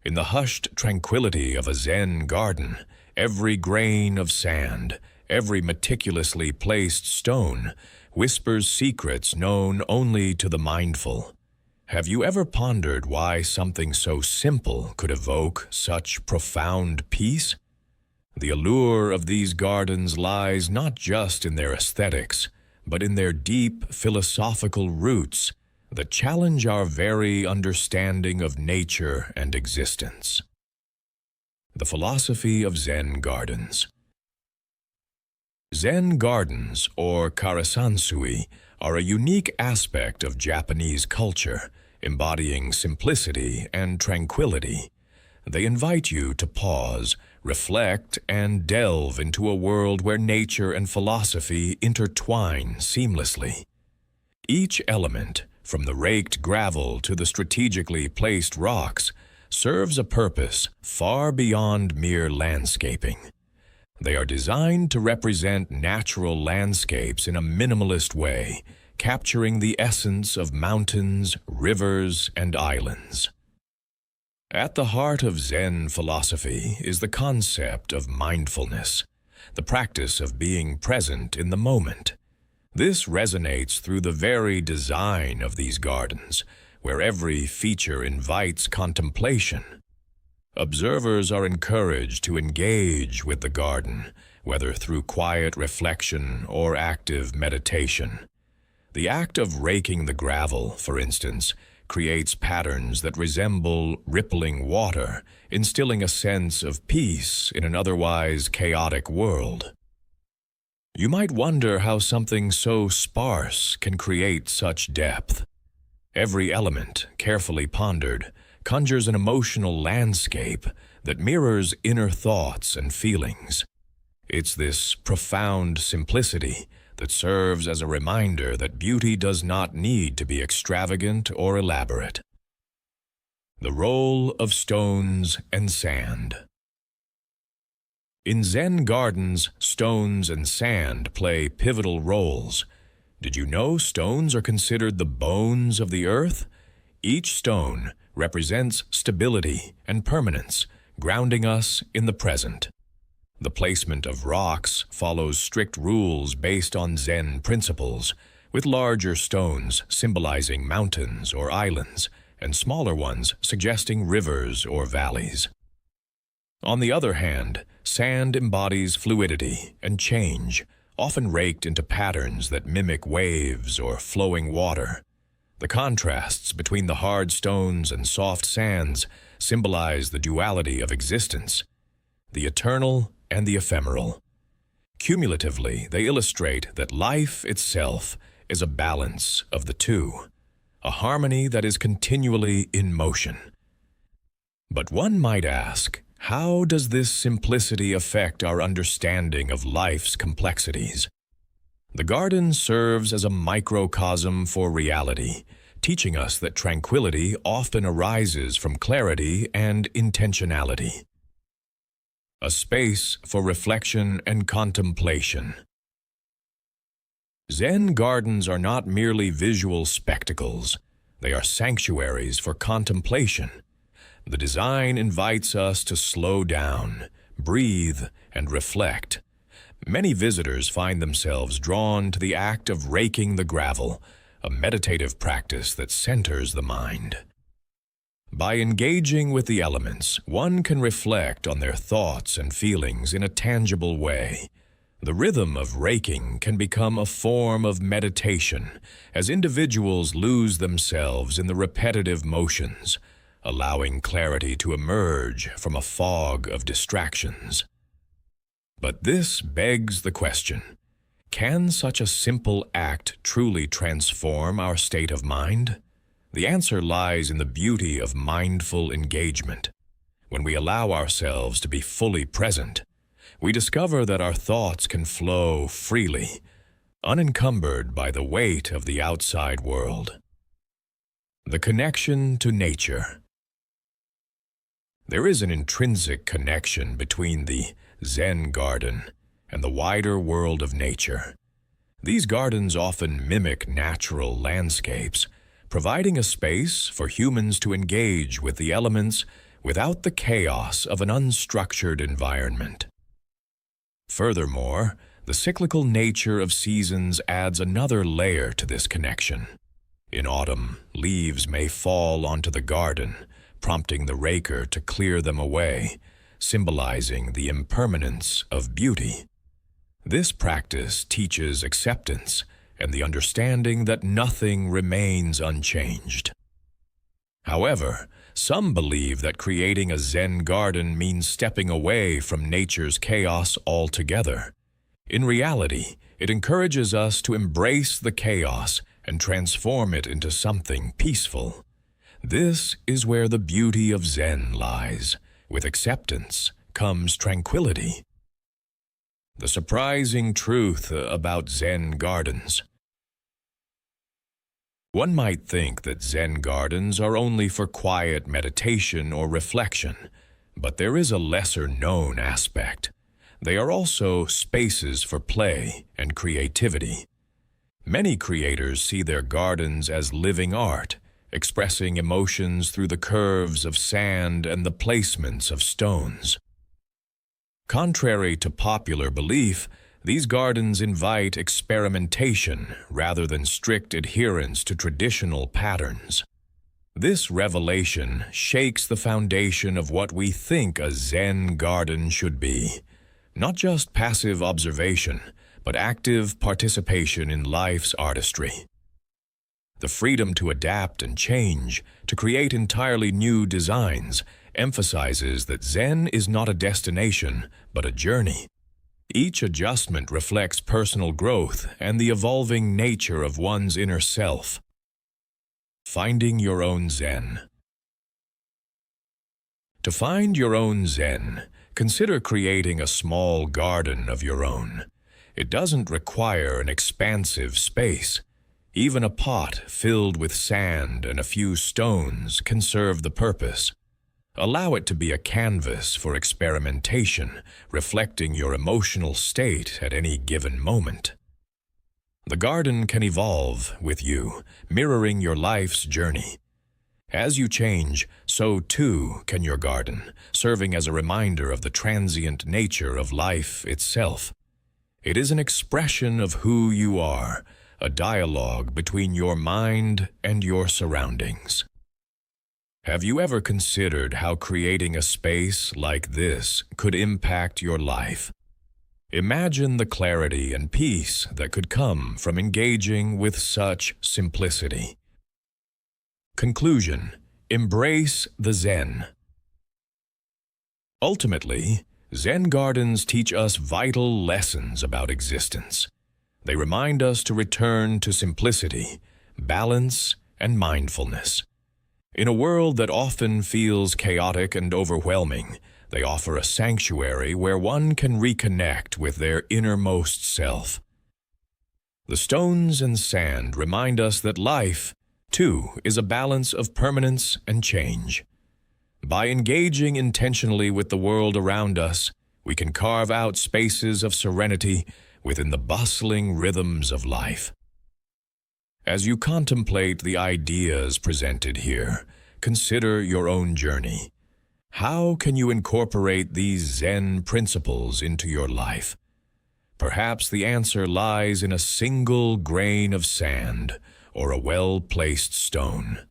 In the hushed tranquility of a Zen garden, every grain of sand, every meticulously placed stone, whispers secrets known only to the mindful. Have you ever pondered why something so simple could evoke such profound peace? The allure of these gardens lies not just in their aesthetics, but in their deep philosophical roots that challenge our very understanding of nature and existence. The philosophy of Zen gardens. Zen gardens, or karasansui, are a unique aspect of Japanese culture, embodying simplicity and tranquility. They invite you to pause, reflect, and delve into a world where nature and philosophy intertwine seamlessly. Each element, from the raked gravel to the strategically placed rocks, serves a purpose far beyond mere landscaping. They are designed to represent natural landscapes in a minimalist way, capturing the essence of mountains, rivers, and islands. At the heart of Zen philosophy is the concept of mindfulness, the practice of being present in the moment. This resonates through the very design of these gardens, where every feature invites contemplation. Observers are encouraged to engage with the garden, whether through quiet reflection or active meditation. The act of raking the gravel, for instance, creates patterns that resemble rippling water, instilling a sense of peace in an otherwise chaotic world. You might wonder how something so sparse can create such depth. Every element, carefully pondered, conjures an emotional landscape that mirrors inner thoughts and feelings. It's this profound simplicity that serves as a reminder that beauty does not need to be extravagant or elaborate. The role of stones and sand. In Zen gardens, stones and sand play pivotal roles. Did you know stones are considered the bones of the earth? Each stone represents stability and permanence, grounding us in the present. The placement of rocks follows strict rules based on Zen principles, with larger stones symbolizing mountains or islands, and smaller ones suggesting rivers or valleys. On the other hand, sand embodies fluidity and change, often raked into patterns that mimic waves or flowing water. The contrasts between the hard stones and soft sands symbolize the duality of existence, the eternal and the ephemeral. Cumulatively, they illustrate that life itself is a balance of the two, a harmony that is continually in motion. But one might ask, how does this simplicity affect our understanding of life's complexities? The garden serves as a microcosm for reality, teaching us that tranquility often arises from clarity and intentionality. A space for reflection and contemplation. Zen gardens are not merely visual spectacles. They are sanctuaries for contemplation. The design invites us to slow down, breathe, and reflect. Many visitors find themselves drawn to the act of raking the gravel, a meditative practice that centers the mind. By engaging with the elements, one can reflect on their thoughts and feelings in a tangible way. The rhythm of raking can become a form of meditation as individuals lose themselves in the repetitive motions, allowing clarity to emerge from a fog of distractions. But this begs the question, can such a simple act truly transform our state of mind? The answer lies in the beauty of mindful engagement. When we allow ourselves to be fully present, we discover that our thoughts can flow freely, unencumbered by the weight of the outside world. The connection to nature. There is an intrinsic connection between the Zen garden and the wider world of nature. These gardens often mimic natural landscapes, providing a space for humans to engage with the elements without the chaos of an unstructured environment. Furthermore, the cyclical nature of seasons adds another layer to this connection. In autumn, leaves may fall onto the garden, prompting the raker to clear them away, symbolizing the impermanence of beauty. This practice teaches acceptance and the understanding that nothing remains unchanged. However, some believe that creating a Zen garden means stepping away from nature's chaos altogether. In reality, it encourages us to embrace the chaos and transform it into something peaceful. This is where the beauty of Zen lies. With acceptance comes tranquility. The surprising truth about Zen gardens. One might think that Zen gardens are only for quiet meditation or reflection, but there is a lesser-known aspect. They are also spaces for play and creativity. Many creators see their gardens as living art, expressing emotions through the curves of sand and the placements of stones. Contrary to popular belief, these gardens invite experimentation rather than strict adherence to traditional patterns. This revelation shakes the foundation of what we think a Zen garden should be. Not just passive observation, but active participation in life's artistry. The freedom to adapt and change, to create entirely new designs, emphasizes that Zen is not a destination, but a journey. Each adjustment reflects personal growth and the evolving nature of one's inner self. Finding your own Zen. To find your own Zen, consider creating a small garden of your own. It doesn't require an expansive space. Even a pot filled with sand and a few stones can serve the purpose. Allow it to be a canvas for experimentation, reflecting your emotional state at any given moment. The garden can evolve with you, mirroring your life's journey. As you change, so too can your garden, serving as a reminder of the transient nature of life itself. It is an expression of who you are, a dialogue between your mind and your surroundings. Have you ever considered how creating a space like this could impact your life? Imagine the clarity and peace that could come from engaging with such simplicity. Conclusion: embrace the Zen. Ultimately, Zen gardens teach us vital lessons about existence. They remind us to return to simplicity, balance, and mindfulness. In a world that often feels chaotic and overwhelming, they offer a sanctuary where one can reconnect with their innermost self. The stones and sand remind us that life, too, is a balance of permanence and change. By engaging intentionally with the world around us, we can carve out spaces of serenity within the bustling rhythms of life. As you contemplate the ideas presented here, consider your own journey. How can you incorporate these Zen principles into your life? Perhaps the answer lies in a single grain of sand or a well-placed stone.